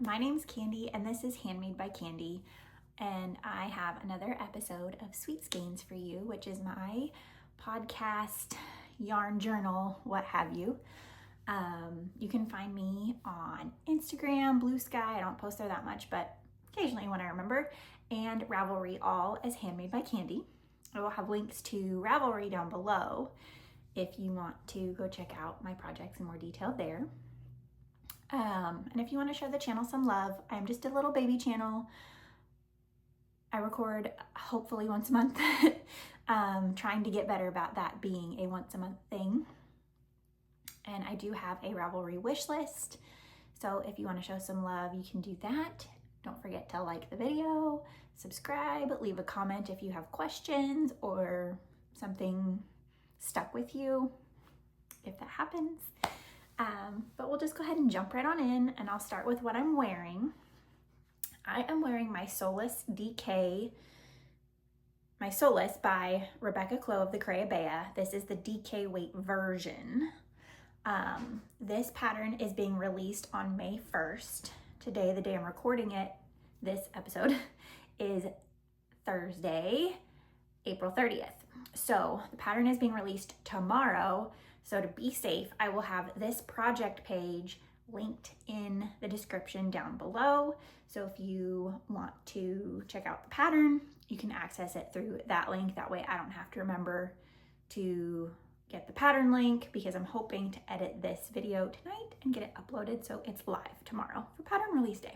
my name's Candy and this is Handmade by Candy, and I have another episode of Sweet Skeins for you, which is my podcast, yarn journal, what have you. You can find me on Instagram, BlueSky, I don't post there that much, but occasionally when I remember, and Ravelry, all as Handmade by Candy. I will have links to Ravelry down below if you want to go check out my projects in more detail there. And if you want to show the channel some love, I'm just a little baby channel. I record hopefully once a month, trying to get better about that being a once a month thing. And I do have a Ravelry wish list. So if you want to show some love, you can do that. Don't forget to like the video, subscribe, leave a comment if you have questions or something stuck with you, if that happens. But we'll just go ahead and jump right on in, and I'll start with what I'm wearing. I am wearing my Sollas by Rebecca Clow of the Casapinka. This is the DK weight version. This pattern is being released on May 1st. Today, the day I'm recording it, this episode, is Thursday, April 30th. So the pattern is being released tomorrow. So to be safe, I will have this project page linked in the description down below. So if you want to check out the pattern, you can access it through that link. That way I don't have to remember to get the pattern link, because I'm hoping to edit this video tonight and get it uploaded so it's live tomorrow for pattern release day.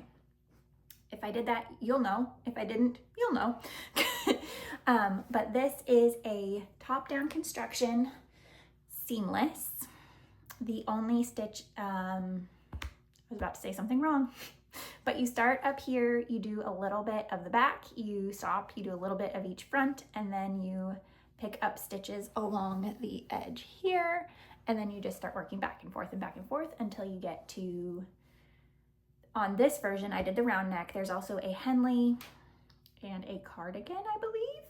If I did that, you'll know. If I didn't, you'll know. But this is a top-down construction, seamless. The only stitch, I was about to say something wrong, but you start up here, you do a little bit of the back, you stop, you do a little bit of each front, and then you pick up stitches along the edge here, and then you just start working back and forth until you get to, on this version, I did the round neck. There's also a Henley and a cardigan, I believe,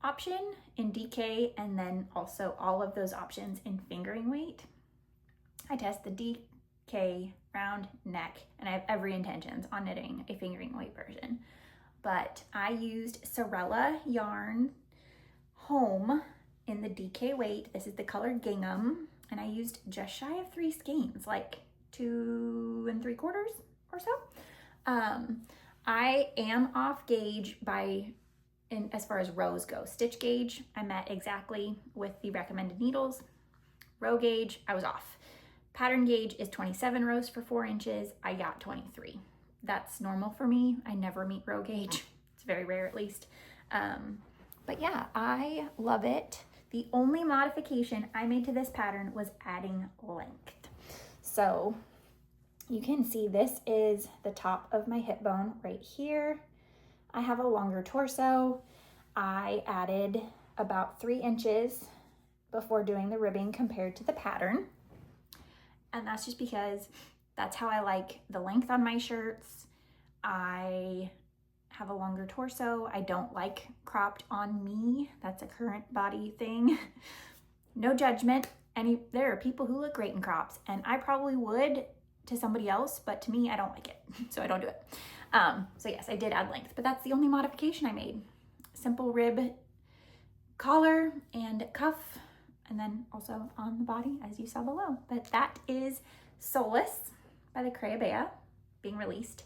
option in DK, and then also all of those options in fingering weight. I test the DK round neck, and I have every intentions on knitting a fingering weight version. But I used Sewrella Home in the DK weight. This is the color gingham, and I used just shy of 3 skeins, like 2 3/4 or so. I am off gauge as far as rows go. Stitch gauge, I met exactly with the recommended needles. Row gauge, I was off. Pattern gauge is 27 rows for 4 inches. I got 23. That's normal for me. I never meet row gauge. It's very rare, at least. But yeah, I love it. The only modification I made to this pattern was adding length. So you can see this is the top of my hip bone right here. I have a longer torso. I added about 3 inches before doing the ribbing compared to the pattern. And that's just because that's how I like the length on my shirts. I have a longer torso. I don't like cropped on me. That's a current body thing. No judgment. There are people who look great in crops, and I probably would to somebody else, but to me, I don't like it, so I don't do it. So yes, I did add length, but that's the only modification I made. Simple rib collar and cuff, and then also on the body, as you saw below. But that is Sollas by the Casapinka, being released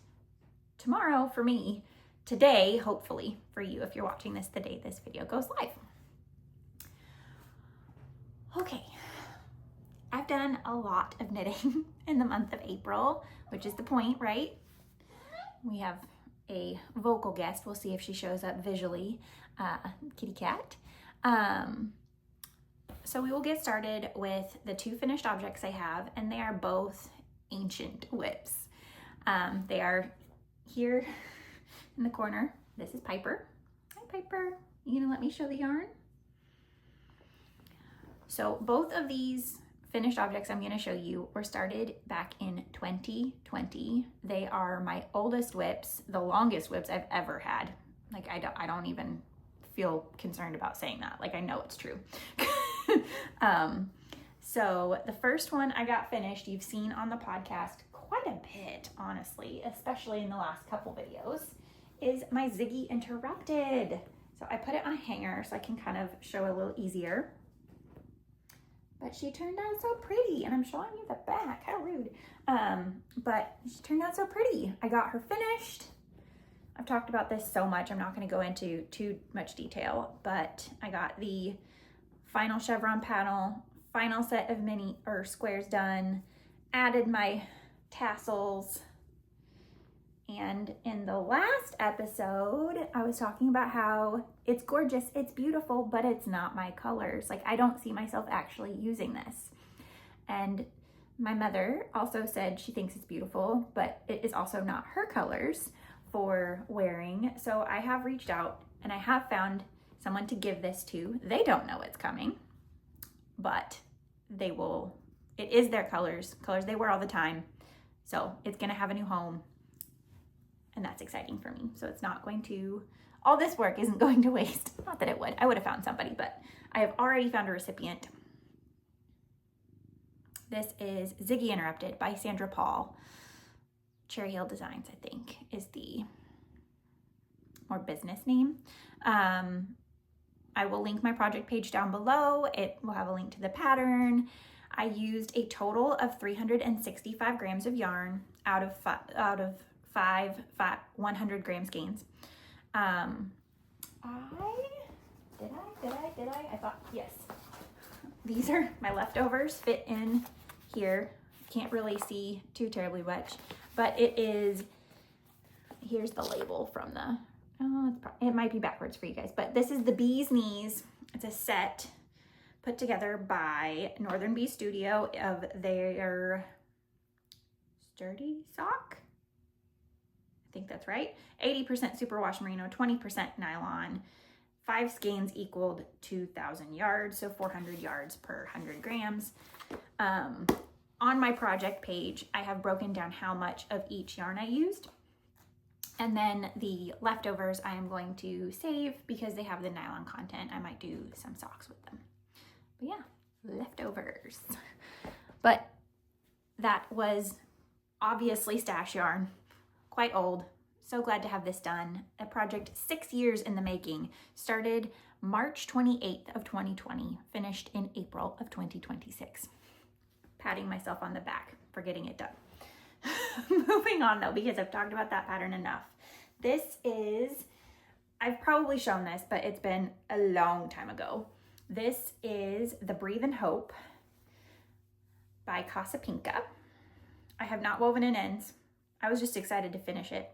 tomorrow for me. Today, hopefully, for you, if you're watching this the day this video goes live. Okay, I've done a lot of knitting in the month of April, which is the point, right? We have a vocal guest. We'll see if she shows up visually, kitty cat. So we will get started with the 2 finished objects I have, and they are both ancient whips. They are here in the corner. This is Piper. Hi, Piper. You gonna let me show the yarn? So both of these finished objects I'm gonna show you were started back in 2020. They are my oldest whips, the longest whips I've ever had. Like I don't even feel concerned about saying that. Like I know it's true. So the first one I got finished, you've seen on the podcast quite a bit, honestly, especially in the last couple videos, is my Ziggy Interrupted. So I put it on a hanger so I can kind of show a little easier. But she turned out so pretty, and I'm showing you the back, how rude. But she turned out so pretty. I got her finished. I've talked about this so much, I'm not gonna go into too much detail, but I got the final chevron panel, final set of mini or squares done, added my tassels, and in the last episode, I was talking about how it's gorgeous, it's beautiful, but it's not my colors. Like, I don't see myself actually using this. And my mother also said she thinks it's beautiful, but it is also not her colors for wearing. So I have reached out and I have found someone to give this to. They don't know it's coming, but they will. It is their colors they wear all the time. So it's gonna have a new home. And that's exciting for me. So it's not going to, all this work isn't going to waste. Not that it would. I would have found somebody, but I have already found a recipient. This is Ziggy Interrupted by Sandra Paul. Cherry Hill Designs, I think, is the more business name. I will link my project page down below. It will have a link to the pattern. I used a total of 365 grams of yarn out of five 100 gram skeins. I thought, yes. These are my leftovers, fit in here. Can't really see too terribly much, but it is, here's the label from the, it might be backwards for you guys, but this is the Bee's Knees. It's a set put together by Northern Bee Studio of their Sturdy Sock. I think that's right. 80% superwash merino, 20% nylon. 5 skeins equaled 2,000 yards, so 400 yards per 100 grams. On my project page, I have broken down how much of each yarn I used. And then the leftovers I am going to save because they have the nylon content. I might do some socks with them. But yeah, leftovers. But that was obviously stash yarn. Quite old. So glad to have this done. A project 6 years in the making. Started March 28th of 2020, finished in April of 2026. Patting myself on the back for getting it done. Moving on though, because I've talked about that pattern enough. This is, I've probably shown this, but it's been a long time ago. This is the Breathe and Hope by Casapinka. I have not woven in ends. I was just excited to finish it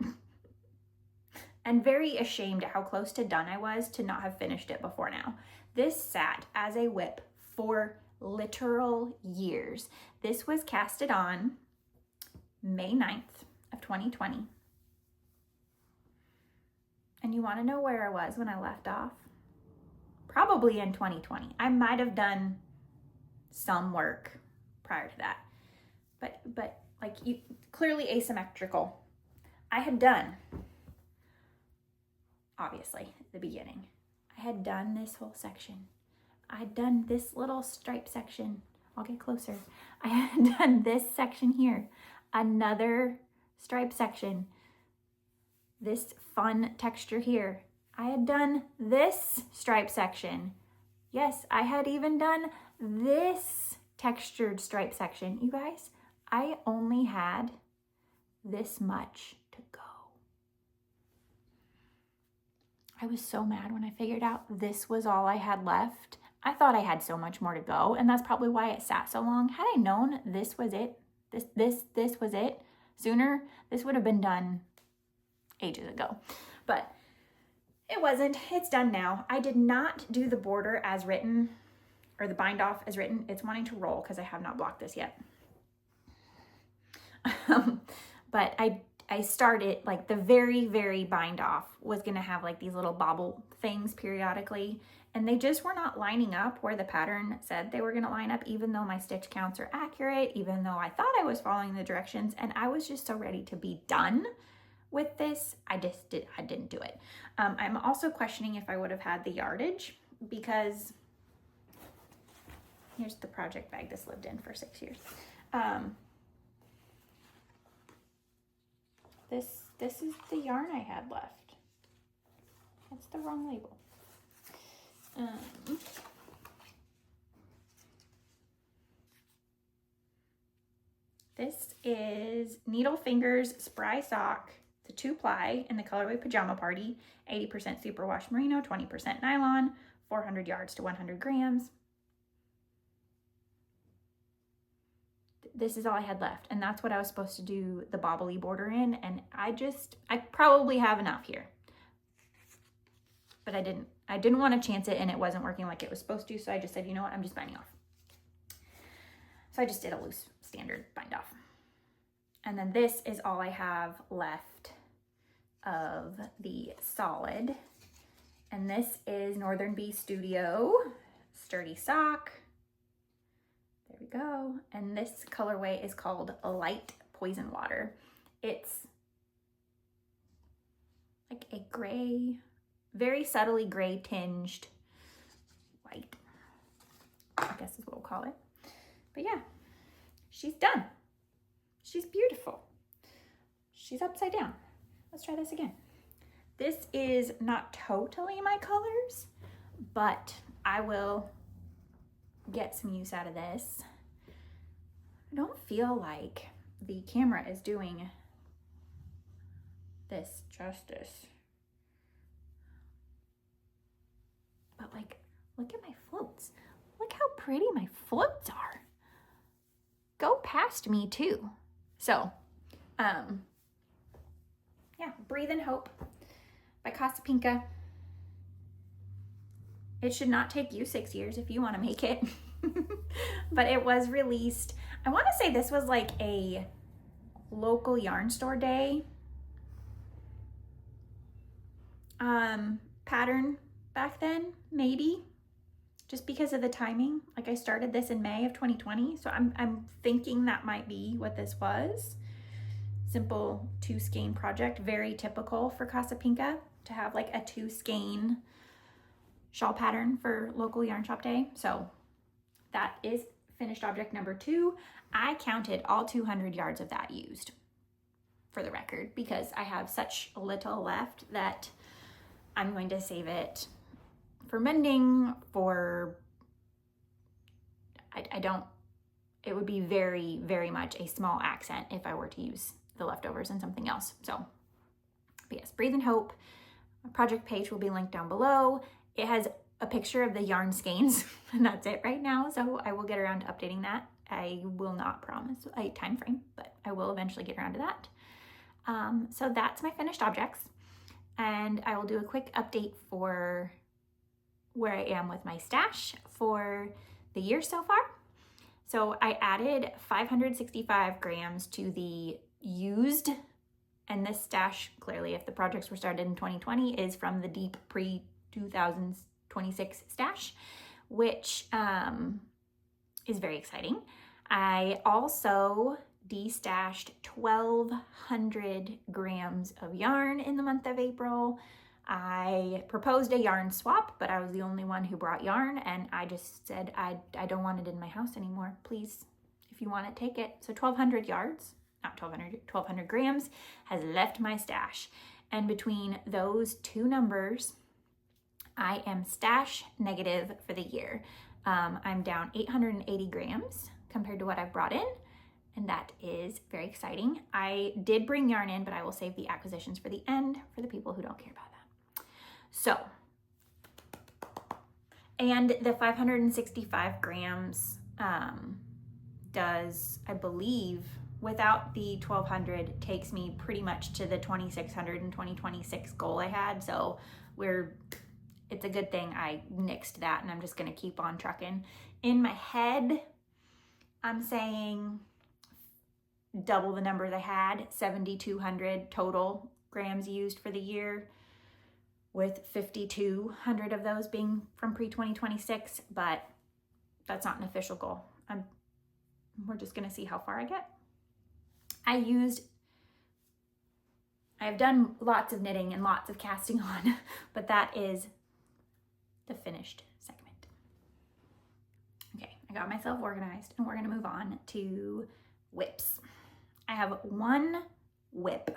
and very ashamed at how close to done I was to not have finished it before now. This sat as a whip for literal years. This was casted on May 9th of 2020. And you want to know where I was when I left off? Probably in 2020. I might have done some work prior to that, but like, you clearly asymmetrical. I had done, obviously, at the beginning, I had done this whole section. I had done this little stripe section. I'll get closer. I had done this section here, another stripe section, this fun texture here. I had done this stripe section. Yes, I had even done this textured stripe section. You guys, I only had this much to go. I was so mad when I figured out this was all I had left. I thought I had so much more to go, and that's probably why it sat so long. Had I known this was it, this was it sooner, this would have been done ages ago. But it wasn't. It's done now. I did not do the border as written, or the bind off as written. It's wanting to roll because I have not blocked this yet. But I started, like, the very bind off was going to have like these little bobble things periodically, and they just were not lining up where the pattern said they were going to line up, even though my stitch counts are accurate, even though I thought I was following the directions, and I was just so ready to be done with this. I didn't do it. I'm also questioning if I would have had the yardage, because here's the project bag this lived in for 6 years. This is the yarn I had left. That's the wrong label. This is Needle Fingers Spry Sock. It's a 2-ply in the colorway Pajama Party. 80% superwash merino, 20% nylon, 400 yards to 100 grams. This is all I had left, and that's what I was supposed to do the bobbly border in, and I probably have enough here. But I didn't want to chance it, and it wasn't working like it was supposed to, so I just said, you know what, I'm just binding off. So I just did a loose standard bind off. And then this is all I have left of the solid. And this is Northern Bee Studio Sturdy Sock. There we go. And this colorway is called Light Poison Water. It's like a gray, very subtly gray tinged white, I guess is what we'll call it. But yeah, she's done. She's beautiful. She's upside down. Let's try this again. This is not totally my colors, but I will get some use out of this. I don't feel like the camera is doing this justice. But like, look at my floats. Look how pretty my floats are. Go past me too. So, yeah, Breathe in Hope by Casapinka. It should not take you 6 years if you want to make it. But it was released, I want to say this was like a local yarn store day pattern back then, maybe. Just because of the timing. Like I started this in May of 2020, so I'm thinking that might be what this was. Simple 2-skein project, very typical for Casapinka to have like a 2-skein shawl pattern for local yarn shop day. So that is finished object number 2. I counted all 200 yards of that used, for the record, because I have such little left that I'm going to save it for mending, for, it would be very, very much a small accent if I were to use the leftovers in something else. So, but yes, Breathe in Hope. My project page will be linked down below. It has a picture of the yarn skeins, and that's it right now. So I will get around to updating that. I will not promise a time frame, but I will eventually get around to that. So that's my finished objects. And I will do a quick update for where I am with my stash for the year so far. So I added 565 grams to the used, and this stash, clearly if the projects were started in 2020, is from the deep pre-2026 stash, which is very exciting. I also destashed 1,200 grams of yarn in the month of April. I proposed a yarn swap, but I was the only one who brought yarn, and I just said, I don't want it in my house anymore. Please, if you want it, take it. So 1,200 yards, not 1,200 grams has left my stash. And between those two numbers, I am stash negative for the year. I'm down 880 grams compared to what I've brought in, and that is very exciting. I did bring yarn in, but I will save the acquisitions for the end for the people who don't care about that. So, and the 565 grams does, I believe, without the 1,200, takes me pretty much to the 2,600 in 2026 goal I had. So it's a good thing I nixed that, and I'm just gonna keep on trucking. In my head, I'm saying double the numbers I had, 7,200 total grams used for the year, with 5,200 of those being from pre-2026, but that's not an official goal. We're just gonna see how far I get. I have done lots of knitting and lots of casting on, but that is the finished segment. Okay, I got myself organized, and we're gonna move on to whips. I have one whip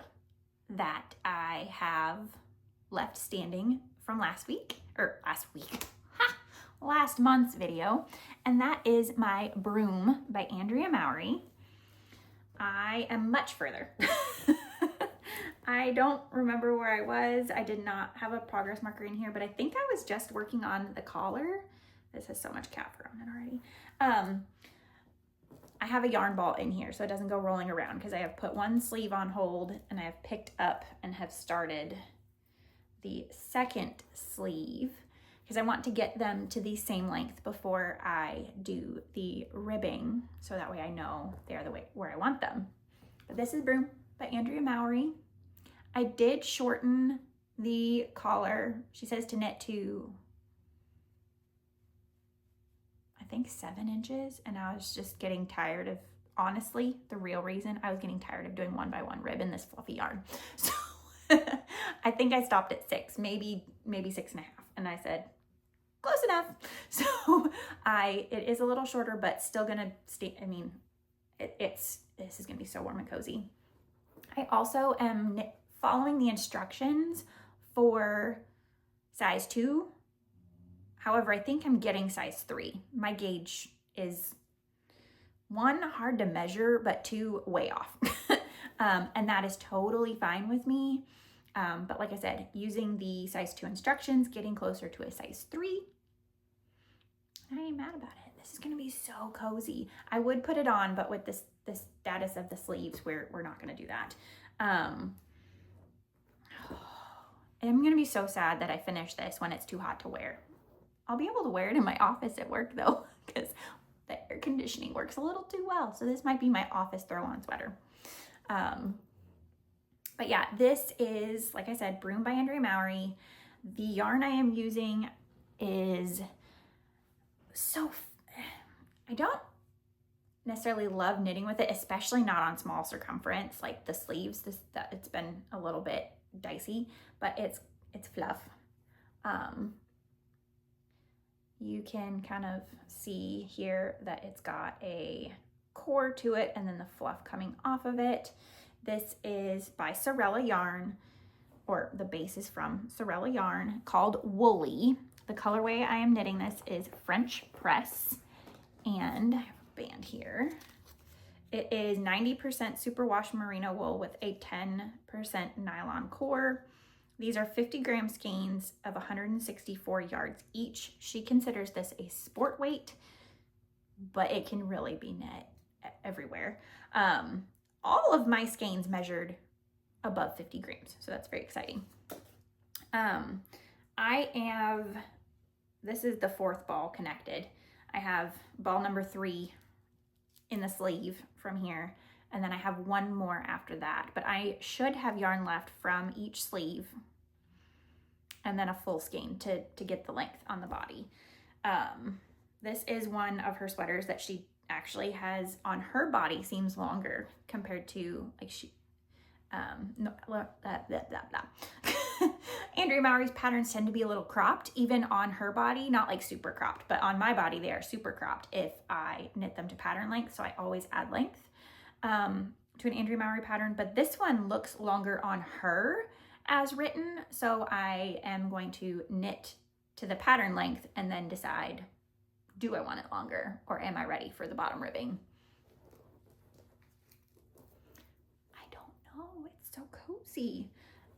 that I have left standing from last month's video, and that is my Brume by Andrea Mowry. I am much further. I don't remember where I was. I did not have a progress marker in here, but I think I was just working on the collar. This has so much cat fur on it already. I have a yarn ball in here so it doesn't go rolling around because I have put one sleeve on hold and I have picked up and have started the second sleeve because I want to get them to the same length before I do the ribbing, so that way I know they're the way where I want them. But this is Brume by Andrea Mowry. I did shorten the collar. She says to knit to, I think 7 inches, and I was just getting tired of, honestly, the real reason, I was getting tired of doing 1x1 rib in this fluffy yarn. So I think I stopped at 6, maybe 6.5, and I said, close enough. So it is a little shorter, but still gonna stay, I mean, this is gonna be so warm and cozy. I also am following the instructions for size 2. However, I think I'm getting size 3. My gauge is 1, hard to measure, but 2, way off. And that is totally fine with me. But like I said, using the size 2 instructions, getting closer to a size 3, I ain't mad about it. This is gonna be so cozy. I would put it on, but with this status of the sleeves, we're not gonna do that. I'm gonna be so sad that I finish this when it's too hot to wear. I'll be able to wear it in my office at work though, because the air conditioning works a little too well. So this might be my office throw-on sweater. But yeah, this is, like I said, Brume by Andrea Mowry. The yarn I am using is I don't necessarily love knitting with it, especially not on small circumference, like the sleeves. It's been a little bit dicey, but it's fluff. You can kind of see here that it's got a core to it and then the fluff coming off of it. This is by Sewrella yarn, or the base is from Sewrella yarn, called Woolly. The colorway I am knitting this is French Press, and I have a band here. It is 90% superwash merino wool with a 10% nylon core. These are 50 gram skeins of 164 yards each. She considers this a sport weight, but it can really be knit everywhere. All of my skeins measured above 50 grams, so that's very exciting. This is the 4th ball connected. I have ball number 3 in the sleeve from here, and then I have 1 more after that, but I should have yarn left from each sleeve and then a full skein to get the length on the body. This is one of her sweaters that she actually has on her body, seems longer compared to like Andrea Mowry's patterns tend to be a little cropped, even on her body, not like super cropped, but on my body they are super cropped if I knit them to pattern length, so I always add length to an Andrea Mowry pattern. But this one looks longer on her as written, so I am going to knit to the pattern length and then decide, do I want it longer or am I ready for the bottom ribbing? I don't know, it's so cozy.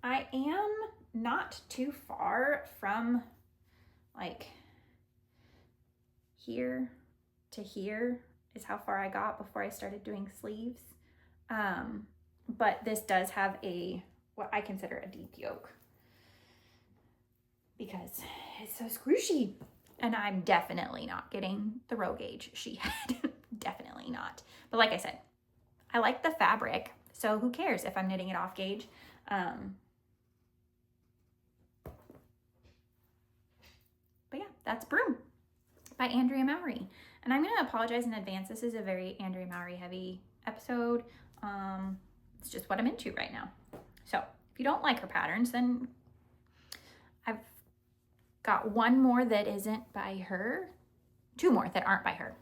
I am not too far from like here to here is how far I got before I started doing sleeves. But this does have what I consider a deep yoke because it's so squishy, and I'm definitely not getting the row gauge she had. Definitely not. But like I said, I like the fabric, so who cares if I'm knitting it off gauge. But yeah, that's Brume by Andrea Mowry. And I'm going to apologize in advance. This is a very Andrea Mowry heavy episode. It's just what I'm into right now. So if you don't like her patterns, then I've got 1 more that isn't by her, 2 more that aren't by her.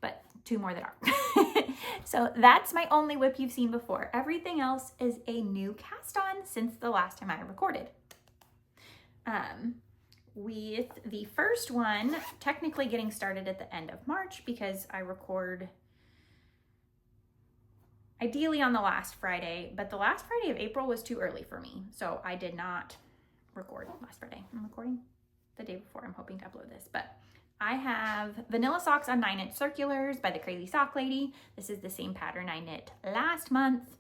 But 2 more that are. So that's my only whip you've seen before. Everything else is a new cast on since the last time I recorded. With the first one, technically getting started at the end of March because I record ideally on the last Friday, but the last Friday of April was too early for me. So I did not record last Friday. I'm recording the day before. I'm hoping to upload this, but I have vanilla socks on 9-inch circulars by the Crazy Sock Lady. This is the same pattern I knit last month.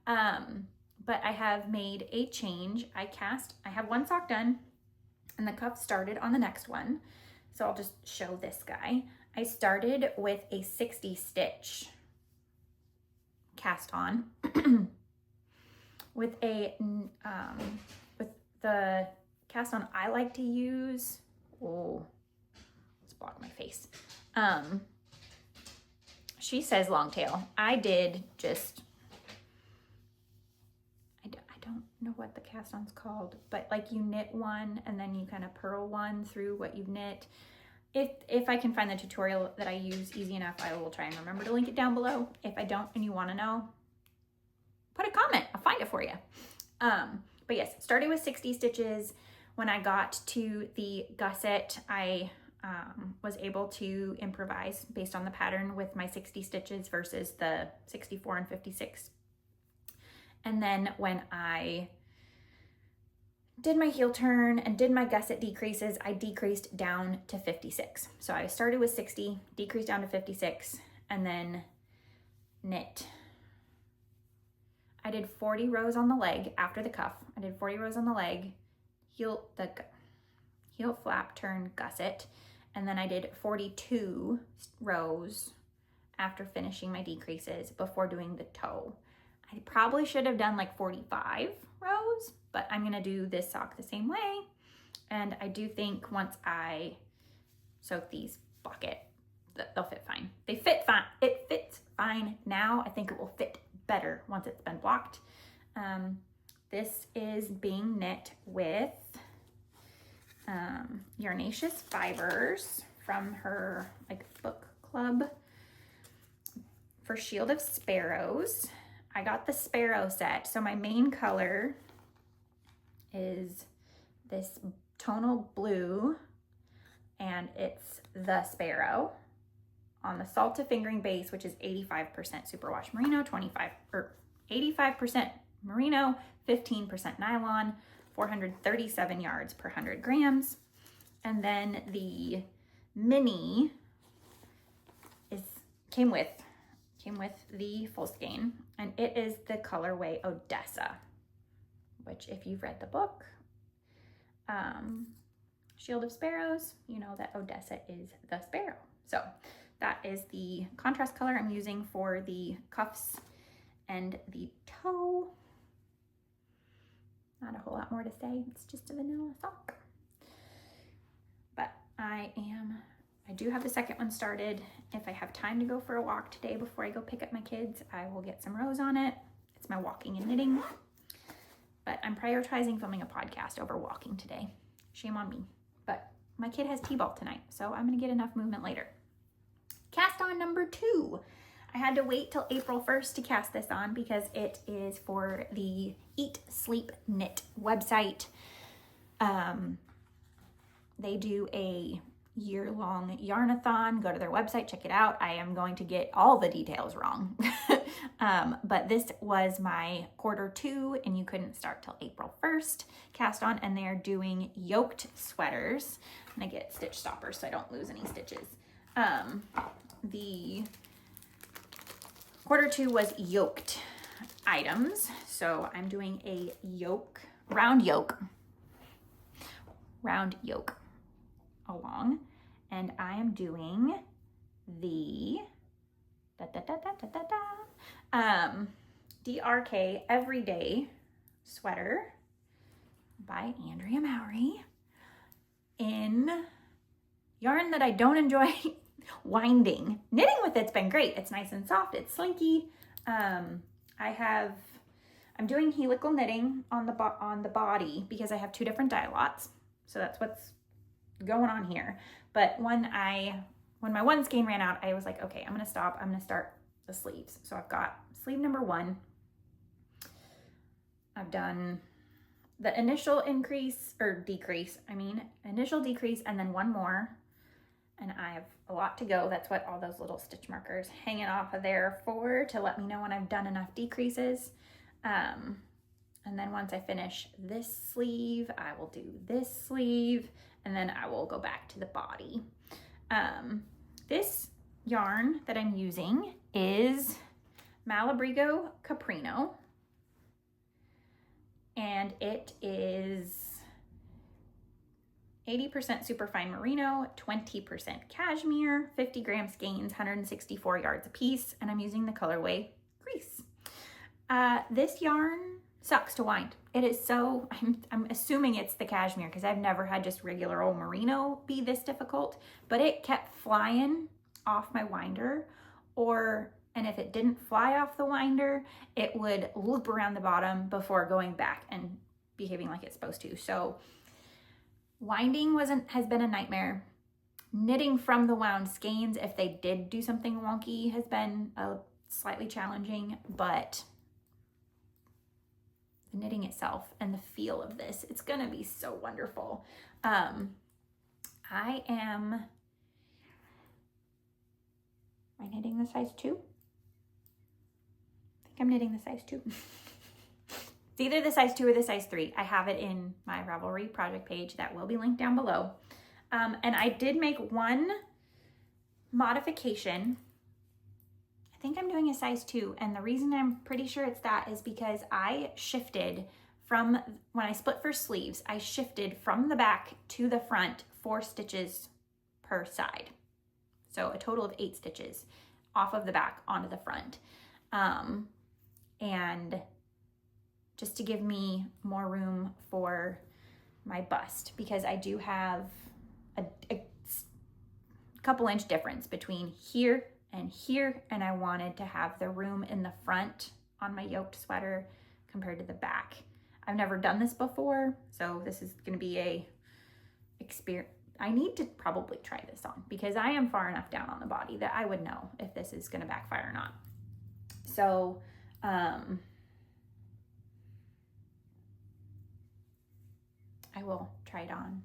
But I have made a change. I have one sock done and the cuff started on the next one. So I'll just show this guy. I started with a 60 stitch cast on with with the cast on I like to use. Oh, let's block my face. She says long tail. I did just, I don't know what the cast on's called, but like you knit one and then you kind of purl one through what you've knit. If I can find the tutorial that I use easy enough, I will try and remember to link it down below. If I don't and you want to know, put a comment. I'll find it for you. But yes, started with 60 stitches. When I got to the gusset, I was able to improvise based on the pattern with my 60 stitches versus the 64 and 56. And then when I did my heel turn and did my gusset decreases, I decreased down to 56. So I started with 60, decreased down to 56, and then knit. I did 40 rows on the leg after the cuff. I did 40 rows on the leg, heel flap turn gusset, and then I did 42 rows after finishing my decreases before doing the toe. I probably should have done like 45 rows, but I'm gonna do this sock the same way. And I do think once I soak these bucket, they'll fit fine. They fit fine. It fits fine now. I think it will fit better once it's been blocked. This is being knit with Yarnaceous Fibers from her like book club for Shield of Sparrows. I got the sparrow set. So my main color is this tonal blue and it's the sparrow on the Salta fingering base, which is 85% superwash merino, 85% merino, 15% nylon, 437 yards per 100 grams. And then the mini came with the full skein, and it is the colorway Odessa, which if you've read the book, Shield of Sparrows, you know that Odessa is the sparrow. So that is the contrast color I'm using for the cuffs and the toe. Not a whole lot more to say. It's just a vanilla sock. But I do have the second one started. If I have time to go for a walk today before I go pick up my kids, I will get some rows on it. It's my walking and knitting. But I'm prioritizing filming a podcast over walking today. Shame on me. But my kid has T-ball tonight, so I'm gonna get enough movement later. Cast on number 2. I had to wait till April 1st to cast this on because it is for the Eat, Sleep, Knit website. They do a year-long yarn-a-thon. Go to their website, check it out. I am going to get all the details wrong. But this was my quarter 2 and you couldn't start till April 1st cast on, and they're doing yoked sweaters. And I get stitch stoppers so I don't lose any stitches. The quarter 2 was yoked items. So I'm doing a round yoke along, and I am doing the DRK Everyday Sweater by Andrea Mowry in yarn that I don't enjoy winding. Knitting with it's been great. It's nice and soft. It's slinky. I'm doing helical knitting on the body because I have 2 different dye lots. So that's what's going on here. But when my one skein ran out, I was like, okay, I'm gonna stop. I'm gonna start the sleeves. So I've got sleeve number 1. I've done the initial increase or decrease, initial decrease, and then 1 more. And I have a lot to go. That's what all those little stitch markers hanging off of there for, to let me know when I've done enough decreases. And then once I finish this sleeve, I will do this sleeve, and then I will go back to the body. This yarn that I'm using is Malabrigo Caprino, and it is 80% superfine merino, 20% cashmere, 50 gram skeins, 164 yards a piece, and I'm using the colorway Grease. This yarn sucks to wind. It is so, I'm assuming it's the cashmere because I've never had just regular old merino be this difficult, but it kept flying off my winder, and if it didn't fly off the winder, it would loop around the bottom before going back and behaving like it's supposed to. So winding has been a nightmare. Knitting from the wound skeins, if they did do something wonky, has been slightly challenging, but the knitting itself and the feel of this, it's gonna be so wonderful. Am I knitting the size 2? I think I'm knitting the size 2. It's either the size 2 or the size 3. I have it in my Ravelry project page that will be linked down below. And I did make 1 modification. I think I'm doing a size 2, and the reason I'm pretty sure it's that is because I shifted from, when I split for sleeves, I shifted from the back to the front 4 stitches per side. So a total of 8 stitches off of the back onto the front. And just to give me more room for my bust, because I do have a couple inch difference between here and here, and I wanted to have the room in the front on my yoked sweater compared to the back. I've never done this before, so this is going to be a experience. I need to probably try this on because I am far enough down on the body that I would know if this is going to backfire or not. So I will try it on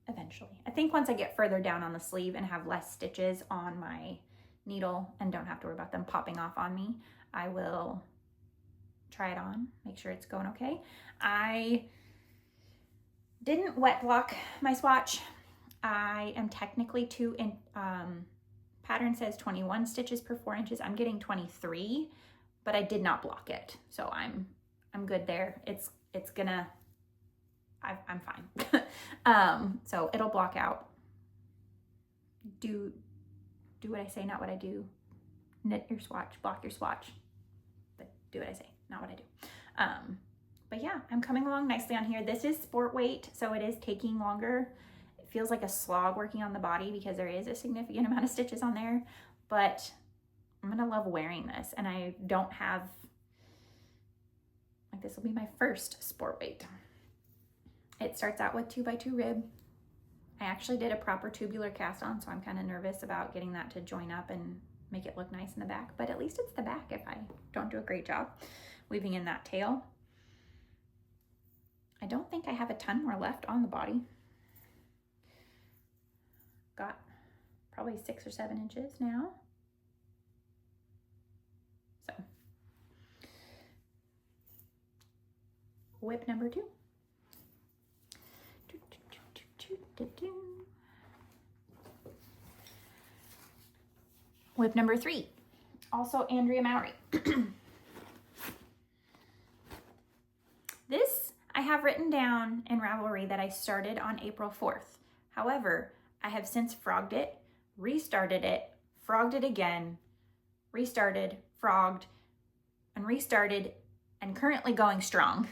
eventually. I think once I get further down on the sleeve and have less stitches on my needle and don't have to worry about them popping off on me, I will try it on, make sure it's going okay. I didn't wet block my swatch. I am technically pattern says 21 stitches per 4 inches. I'm getting 23, but I did not block it. So I'm good there. I'm fine. So it'll block out. Do what I say, not what I do. Knit your swatch, block your swatch, but do what I say, not what I do. But yeah, I'm coming along nicely on here. This is sport weight, so it is taking longer. It feels like a slog working on the body because there is a significant amount of stitches on there, but I'm gonna love wearing this, and I don't have, like, this will be my first sport weight. It starts out with 2x2 rib. I actually did a proper tubular cast on, so I'm kind of nervous about getting that to join up and make it look nice in the back, but at least it's the back if I don't do a great job weaving in that tail. I don't think I have a ton more left on the body. Got probably 6 or 7 inches now. So, whip number 2. Whip number 3, also Andrea Mowry. This I have written down in Ravelry that I started on April 4th. However, I have since frogged it, restarted it, frogged it again, restarted, frogged, and restarted, and currently going strong.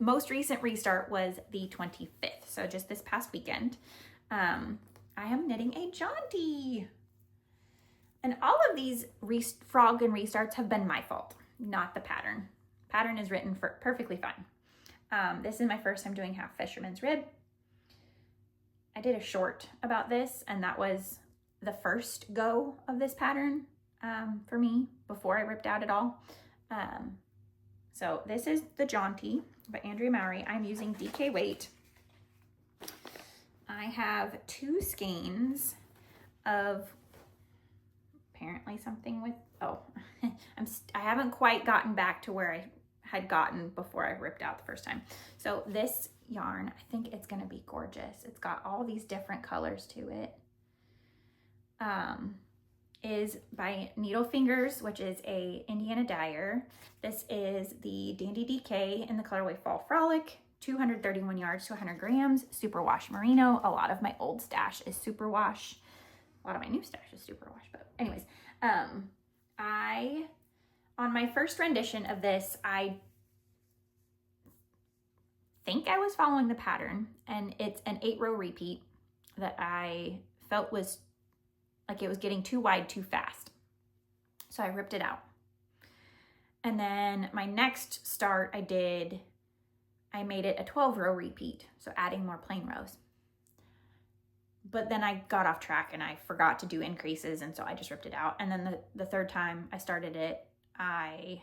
Most recent restart was the 25th, so just this past weekend. I am knitting a jaunty. And all of these frog and restarts have been my fault, not the pattern. Pattern is written perfectly fine. This is my first time doing half fisherman's rib. I did a short about this, and that was the first go of this pattern for me before I ripped out at all. So this is the Jaunty by Andrea Mowry. I'm using DK weight. I have 2 skeins of apparently something with, oh, I haven't quite gotten back to where I had gotten before I ripped out the first time. So this yarn, I think it's gonna be gorgeous. It's got all these different colors to it. Is by Needle Fingers, which is a Indiana dyer. This is the Dandy DK in the colorway Fall Frolic, 231 yards to 100 grams, superwash merino. A lot of my old stash is superwash. A lot of my new stash is superwash, but anyways, on my first rendition of this, I think I was following the pattern, and it's an 8-row repeat that I felt was like it was getting too wide too fast. So I ripped it out. And then my next start I made it a 12-row repeat, so adding more plain rows. But then I got off track and I forgot to do increases, and so I just ripped it out. And then the third time I started it, I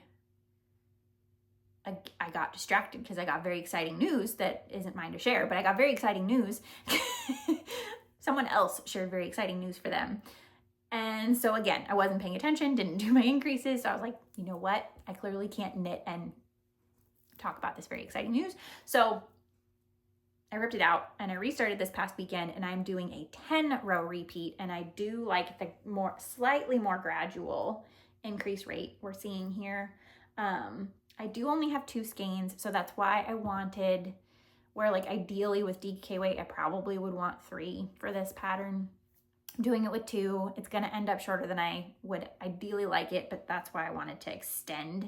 got distracted because I got very exciting news that isn't mine to share, but I got very exciting news. Someone else shared very exciting news for them. And so again, I wasn't paying attention, didn't do my increases. So I was like, you know what? I clearly can't knit and talk about this very exciting news. So I ripped it out and I restarted this past weekend, and I'm doing a 10-row repeat, and I do like the slightly more gradual increase rate we're seeing here. I do only have 2 skeins, so that's why I wanted, where like ideally with DK weight, I probably would want 3 for this pattern. I'm doing it with 2. It's gonna end up shorter than I would ideally like it, but that's why I wanted to extend.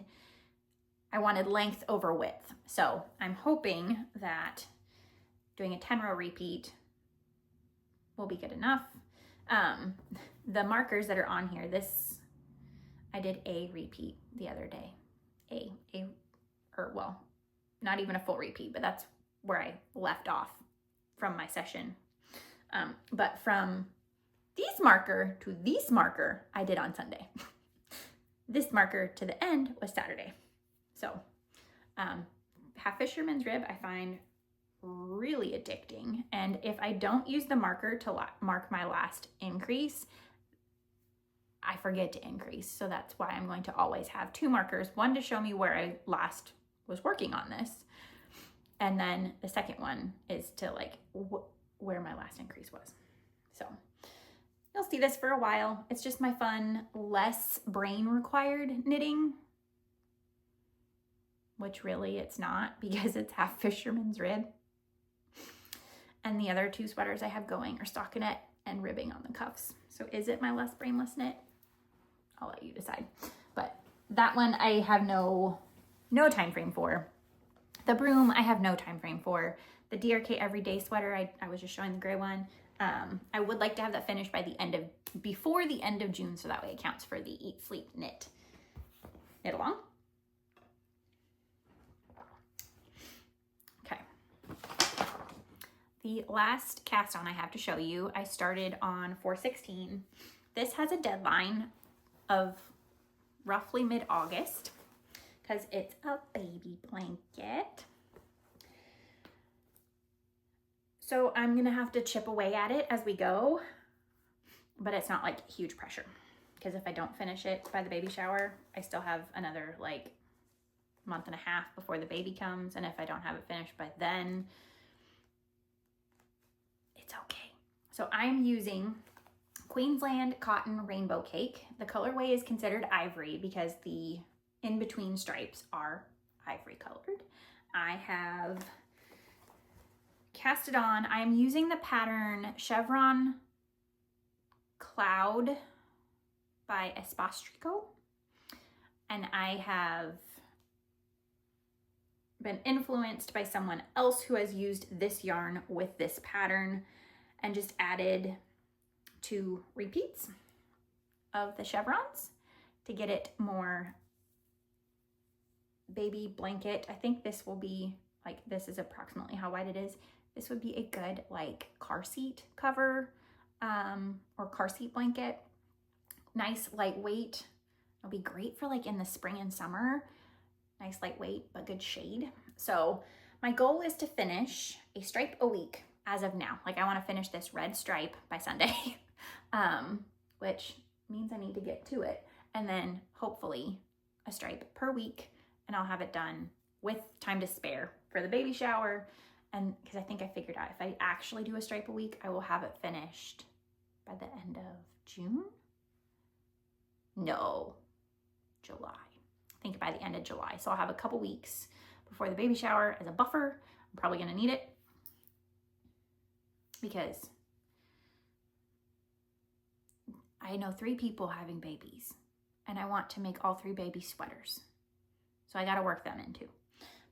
I wanted length over width. So I'm hoping that doing a 10-row repeat will be good enough. The markers that are on here, I did a repeat the other day. Well, not even a full repeat, but that's where I left off from my session. But from this marker to this marker, I did on Sunday. This marker to the end was Saturday. So half fisherman's rib I find really addicting. And if I don't use the marker to mark my last increase, I forget to increase. So that's why I'm going to always have 2 markers, one to show me where I last was working on this, and then the second one is to like where my last increase was. So you'll see this for a while. It's just my fun, less brain required knitting, which really it's not, because it's half fisherman's rib. And the other 2 sweaters I have going are stockinette and ribbing on the cuffs. So is it my less brainless knit? I'll let you decide. But that one I have no time frame for. The Brume I have no time frame for. The DRK Everyday sweater, I was just showing the gray one. I would like to have that finished by before the end of June, so that way it counts for the Eat, Sleep, Knit along. Okay. The last cast on I have to show you, I started on 4/16. This has a deadline of roughly mid-August because it's a baby blanket. So I'm gonna have to chip away at it as we go, but it's not like huge pressure, because if I don't finish it by the baby shower, I still have another like month and a half before the baby comes, and if I don't have it finished by then, it's okay. So I'm using Queensland Cotton Rainbow Cake. The colorway is considered ivory because the in-between stripes are ivory colored. I have cast it on. I am using the pattern Chevron Cloud by Espastrico, and I have been influenced by someone else who has used this yarn with this pattern and just added 2 repeats of the chevrons to get it more baby blanket. I think this will be like, this is approximately how wide it is. This would be a good like car seat cover. or car seat blanket. Nice, lightweight. It'll be great for like in the spring and summer. Nice, lightweight, but good shade. So my goal is to finish a stripe a week as of now. Like I want to finish this red stripe by Sunday, which means I need to get to it. And then hopefully a stripe per week, and I'll have it done with time to spare for the baby shower. And because I think I figured out if I actually do a stripe a week, I will have it finished by the end of June. No, July. I think by the end of July. So I'll have a couple weeks before the baby shower as a buffer. I'm probably gonna need it because I know 3 people having babies and I want to make all 3 baby sweaters. So I gotta work them in too.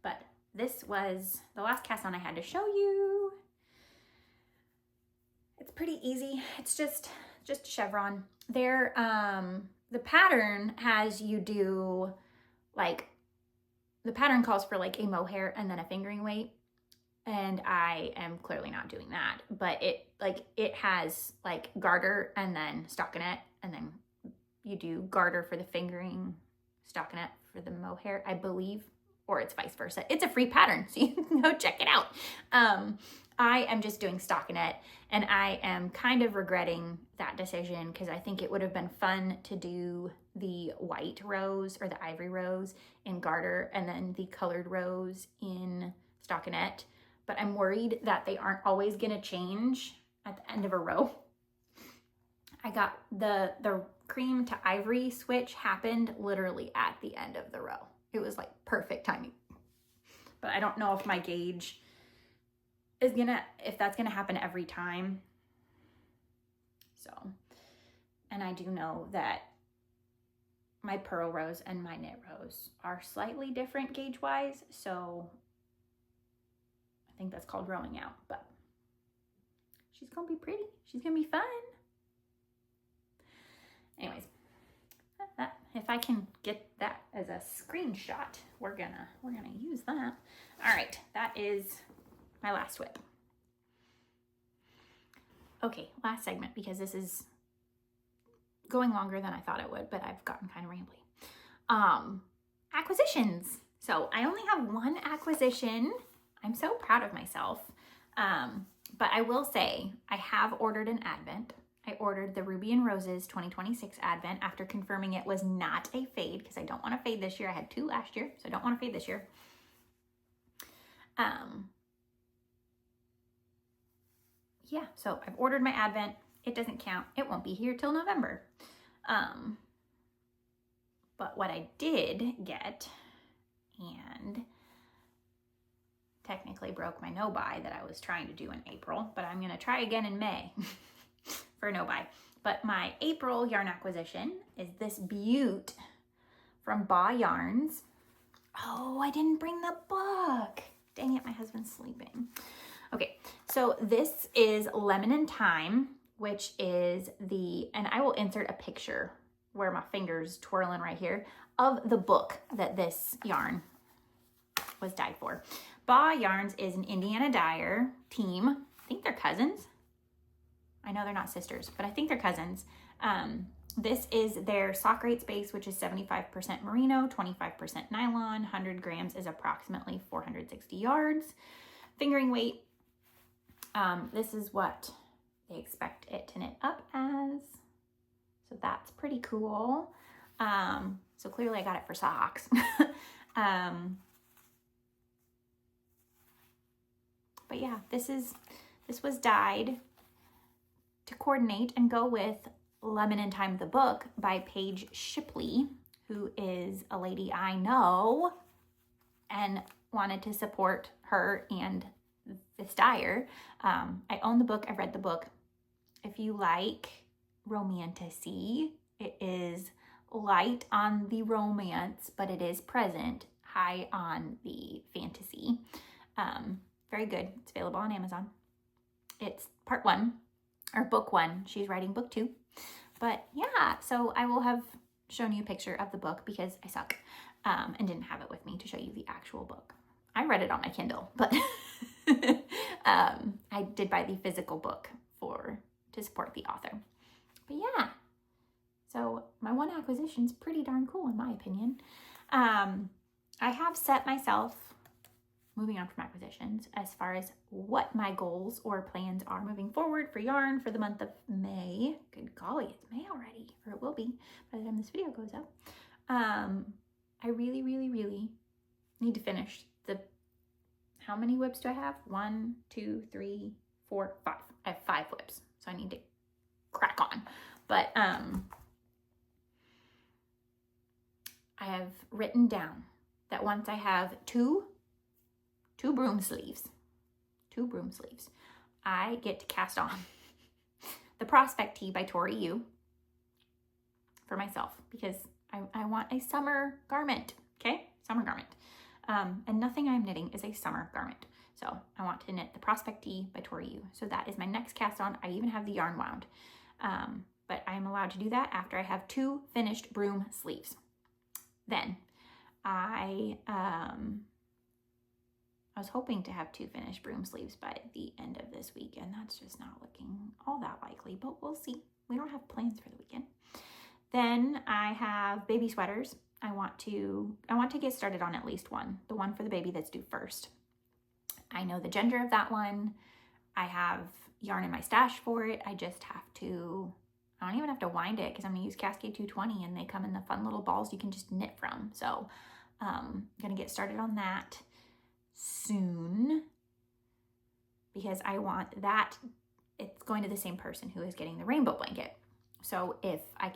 But this was the last cast on I had to show you. It's pretty easy. It's just a chevron. There, the pattern has you do like, the pattern calls for like a mohair and then a fingering weight. And I am clearly not doing that, but it has like garter and then stockinette, and then you do garter for the fingering, stockinette for the mohair, I believe, or it's vice versa. It's a free pattern, so you can go check it out. I am just doing stockinette, and I am kind of regretting that decision because I think it would have been fun to do the white rose or the ivory rose in garter and then the colored rose in stockinette. But I'm worried that they aren't always gonna change at the end of a row. I got the cream to ivory switch happened literally at the end of the row. It was like perfect timing. But I don't know if my gauge is if that's gonna happen every time. So, and I do know that my purl rose and my knit rose are slightly different gauge-wise, so I think that's called rowing out, but she's gonna be pretty. She's gonna be fun. Anyways, if I can get that as a screenshot, we're gonna use that. All right, that is my last whip. Okay, last segment, because this is going longer than I thought it would, but I've gotten kind of rambly. Acquisitions. So I only have one acquisition. I'm so proud of myself. But I will say I have ordered an advent. I ordered the Ruby and Roses 2026 advent after confirming it was not a fade, because I don't want to fade this year. I had 2 last year, so I don't want to fade this year. Yeah, so I've ordered my advent. It doesn't count. It won't be here till November. But what I did get, and technically broke my no-buy that I was trying to do in April, but I'm gonna try again in May for no-buy. But my April yarn acquisition is this beaut from Ba Yarns. Oh, I didn't bring the book. Dang it, my husband's sleeping. Okay, so this is Lemon and Thyme, which is and I will insert a picture where my finger's twirling right here, of the book that this yarn was dyed for. Ba Yarns is an Indiana dyer team. I think they're cousins. I know they're not sisters, but I think they're cousins. This is their sock rates base, which is 75% merino, 25% nylon, 100 grams is approximately 460 yards. Fingering weight, this is what they expect it to knit up as. So that's pretty cool. So clearly I got it for socks. But yeah, this was dyed to coordinate and go with Lemon and Thyme the book by Paige Shipley, who is a lady I know and wanted to support her and this dyer. I own the book. I've read the book. If you like romantasy, it is light on the romance, but it is present, high on the fantasy. Very good. It's available on Amazon. It's part 1, or book 1. She's writing book 2. But yeah, so I will have shown you a picture of the book because I suck and didn't have it with me to show you the actual book. I read it on my Kindle, but I did buy the physical book to support the author. But yeah, so my one acquisition is pretty darn cool in my opinion. I have set myself, moving on from acquisitions, as far as what my goals or plans are moving forward for yarn for the month of May. Good golly, it's May already, or it will be by the time this video goes up. I really, really, really need to finish the, how many whips do I have? 1, 2, 3, 4, 5. I have 5 whips, so I need to crack on. But I have written down that once I have two broom sleeves, I get to cast on the Prospect Tee by Tori U for myself, because I want a summer garment, okay? Summer garment. And nothing I'm knitting is a summer garment. So I want to knit the Prospect Tee by Tori U. So that is my next cast on. I even have the yarn wound. But I'm allowed to do that after I have 2 finished broom sleeves. Then I was hoping to have 2 finished broom sleeves by the end of this week, and that's just not looking all that likely, but we'll see. We don't have plans for the weekend. Then I have baby sweaters. I want to get started on at least one, the one for the baby that's due first. I know the gender of that one. I have yarn in my stash for it. I just have to, I don't even have to wind it because I'm gonna use Cascade 220 and they come in the fun little balls you can just knit from. So I'm gonna get started on that soon because I want that. It's going to the same person who is getting the rainbow blanket. So if I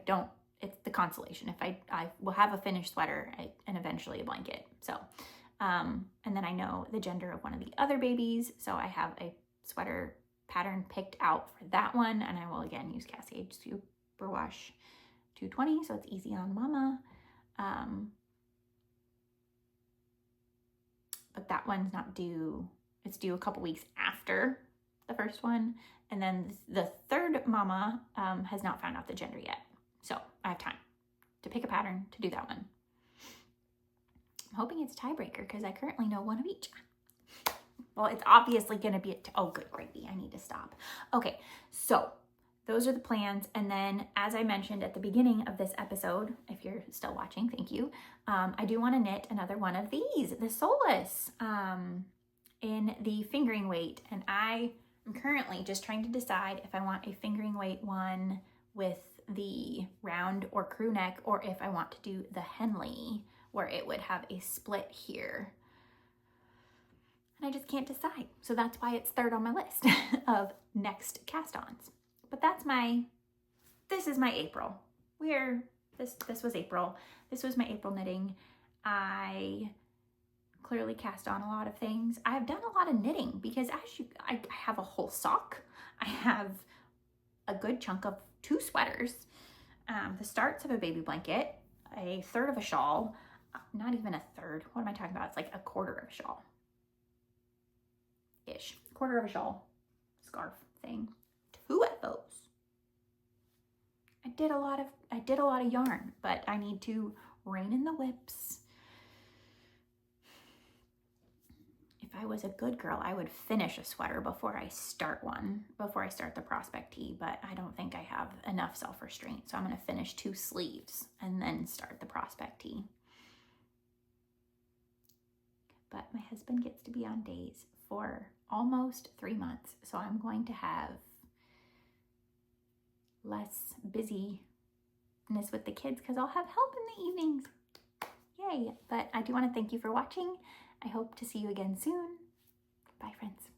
don't, it's the consolation. If I will have a finished sweater and eventually a blanket. So, and then I know the gender of one of the other babies. So I have a sweater pattern picked out for that one. And I will again use Cascade Superwash 220. So it's easy on mama. But that one's not due. It's due a couple weeks after the first one. And then the third mama has not found out the gender yet. So I have time to pick a pattern to do that one. I'm hoping it's a tiebreaker because I currently know one of each. Well, it's obviously going to be, oh, good gravy. I need to stop. Okay, so those are the plans. And then as I mentioned at the beginning of this episode, if you're still watching, thank you. I do want to knit another one of these, the Sollas, in the fingering weight. And I am currently just trying to decide if I want a fingering weight one with the round or crew neck, or if I want to do the Henley where it would have a split here. And I just can't decide. So that's why it's third on my list of next cast-ons. But that's this is my April. This was April. This was my April knitting. I clearly cast on a lot of things. I have done a lot of knitting because I have a whole sock. I have a good chunk of 2 sweaters, the starts of a baby blanket, a third of a shawl, not even a third. What am I talking about? It's like a quarter of a shawl. Ish. Quarter of a shawl scarf thing. 2 of those. I did a lot of yarn, but I need to rein in the whips. If I was a good girl, I would finish a sweater before I start the Prospect Tee, but I don't think I have enough self-restraint. So I'm going to finish 2 sleeves and then start the Prospect Tee. But my husband gets to be on days for almost 3 months. So I'm going to have less busyness with the kids because I'll have help in the evenings. Yay. But I do want to thank you for watching. I hope to see you again soon. Bye, friends.